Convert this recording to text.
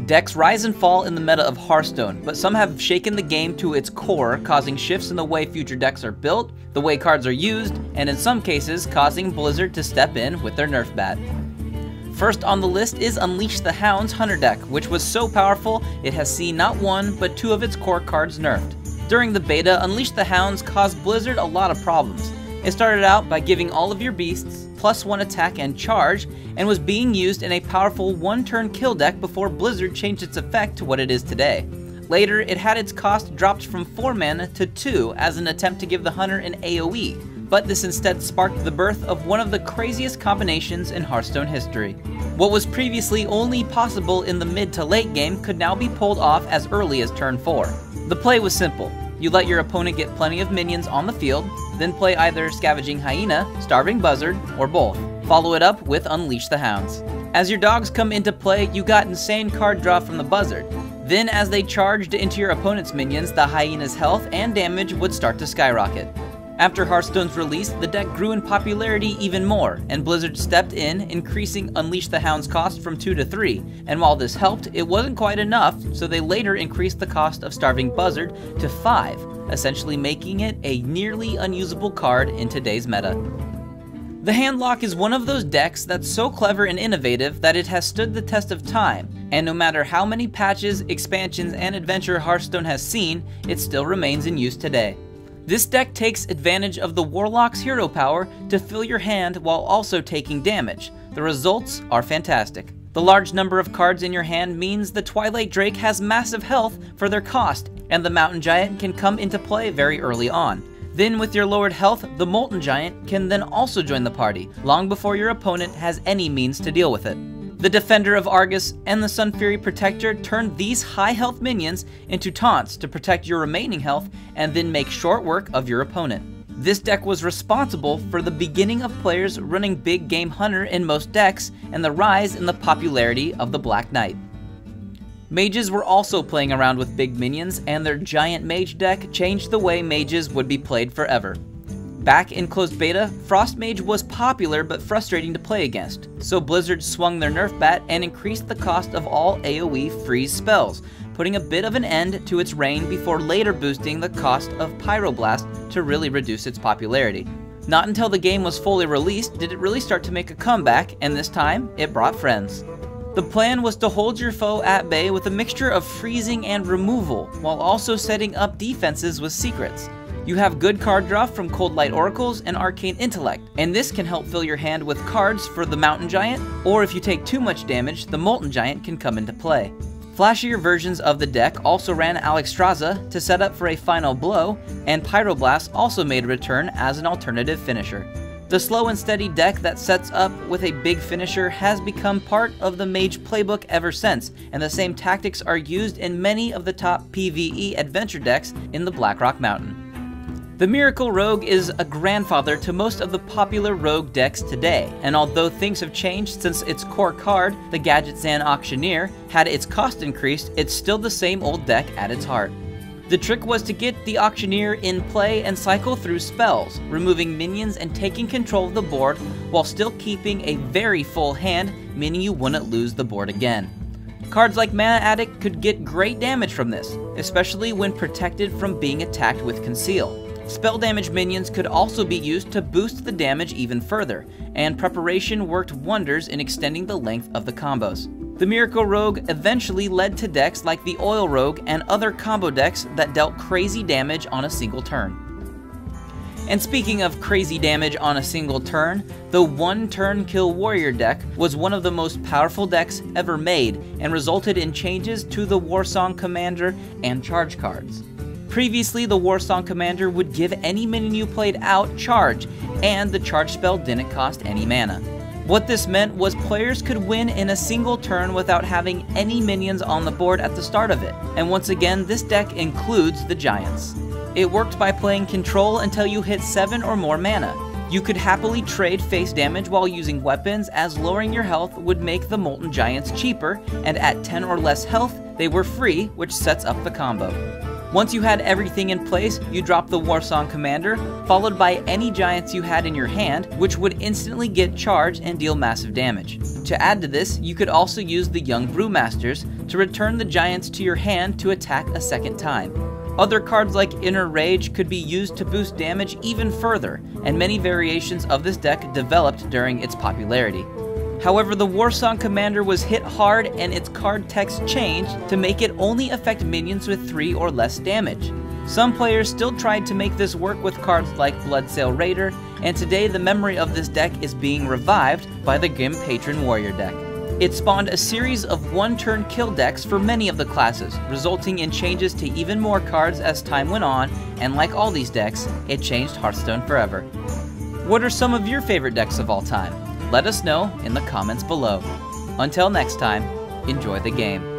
Decks rise and fall in the meta of Hearthstone, but some have shaken the game to its core, causing shifts in the way future decks are built, the way cards are used, and in some cases causing Blizzard to step in with their nerf bat. First on the list is Unleash the Hounds Hunter deck, which was so powerful it has seen not one but two of its core cards nerfed. During the beta, Unleash the Hounds caused Blizzard a lot of problems. It started out by giving all of your beasts +1 attack and charge, and was being used in a powerful one-turn kill deck before Blizzard changed its effect to what it is today. Later, it had its cost dropped from 4 mana to 2 as an attempt to give the Hunter an AoE, but this instead sparked the birth of one of the craziest combinations in Hearthstone history. What was previously only possible in the mid to late game could now be pulled off as early as turn 4. The play was simple. You let your opponent get plenty of minions on the field, then play either Scavenging Hyena, Starving Buzzard, or both. Follow it up with Unleash the Hounds. As your dogs come into play, you got insane card draw from the Buzzard. Then as they charged into your opponent's minions, the Hyena's health and damage would start to skyrocket. After Hearthstone's release, the deck grew in popularity even more, and Blizzard stepped in, increasing Unleash the Hound's cost from 2 to 3, and while this helped, it wasn't quite enough, so they later increased the cost of Starving Buzzard to 5, essentially making it a nearly unusable card in today's meta. The handlock is one of those decks that's so clever and innovative that it has stood the test of time, and no matter how many patches, expansions, and adventure Hearthstone has seen, it still remains in use today. This deck takes advantage of the Warlock's hero power to fill your hand while also taking damage. The results are fantastic. The large number of cards in your hand means the Twilight Drake has massive health for their cost, and the Mountain Giant can come into play very early on. Then with your lowered health, the Molten Giant can then also join the party, long before your opponent has any means to deal with it. The Defender of Argus and the Sun Fury Protector turn these high health minions into taunts to protect your remaining health and then make short work of your opponent. This deck was responsible for the beginning of players running Big Game Hunter in most decks and the rise in the popularity of the Black Knight. Mages were also playing around with big minions, and their giant mage deck changed the way mages would be played forever. Back in closed beta, Frost Mage was popular but frustrating to play against, so Blizzard swung their nerf bat and increased the cost of all AoE freeze spells, putting a bit of an end to its reign before later boosting the cost of Pyroblast to really reduce its popularity. Not until the game was fully released did it really start to make a comeback, and this time, it brought friends. The plan was to hold your foe at bay with a mixture of freezing and removal, while also setting up defenses with secrets. You have good card draw from Cold Light Oracles and Arcane Intellect, and this can help fill your hand with cards for the Mountain Giant, or if you take too much damage, the Molten Giant can come into play. Flashier versions of the deck also ran Alexstrasza to set up for a final blow, and Pyroblast also made a return as an alternative finisher. The slow and steady deck that sets up with a big finisher has become part of the Mage playbook ever since, and the same tactics are used in many of the top PvE adventure decks in the Blackrock Mountain. The Miracle Rogue is a grandfather to most of the popular rogue decks today, and although things have changed since its core card, the Gadgetzan Auctioneer, had its cost increased, it's still the same old deck at its heart. The trick was to get the Auctioneer in play and cycle through spells, removing minions and taking control of the board while still keeping a very full hand, meaning you wouldn't lose the board again. Cards like Mana Addict could get great damage from this, especially when protected from being attacked with Conceal. Spell damage minions could also be used to boost the damage even further, and Preparation worked wonders in extending the length of the combos. The Miracle Rogue eventually led to decks like the Oil Rogue and other combo decks that dealt crazy damage on a single turn. And speaking of crazy damage on a single turn, the one-turn kill warrior deck was one of the most powerful decks ever made and resulted in changes to the Warsong Commander and charge cards. Previously, the Warsong Commander would give any minion you played out charge, and the charge spell didn't cost any mana. What this meant was players could win in a single turn without having any minions on the board at the start of it, and once again, this deck includes the Giants. It worked by playing control until you hit 7 or more mana. You could happily trade face damage while using weapons, as lowering your health would make the Molten Giants cheaper, and at 10 or less health, they were free, which sets up the combo. Once you had everything in place, you dropped the Warsong Commander, followed by any giants you had in your hand, which would instantly get charged and deal massive damage. To add to this, you could also use the Young Brewmasters to return the giants to your hand to attack a second time. Other cards like Inner Rage could be used to boost damage even further, and many variations of this deck developed during its popularity. However, the Warsong Commander was hit hard and its card text changed to make it only affect minions with 3 or less damage. Some players still tried to make this work with cards like Bloodsail Raider, and today the memory of this deck is being revived by the Grim Patron Warrior deck. It spawned a series of one-turn kill decks for many of the classes, resulting in changes to even more cards as time went on, and like all these decks, it changed Hearthstone forever. What are some of your favorite decks of all time? Let us know in the comments below. Until next time, enjoy the game.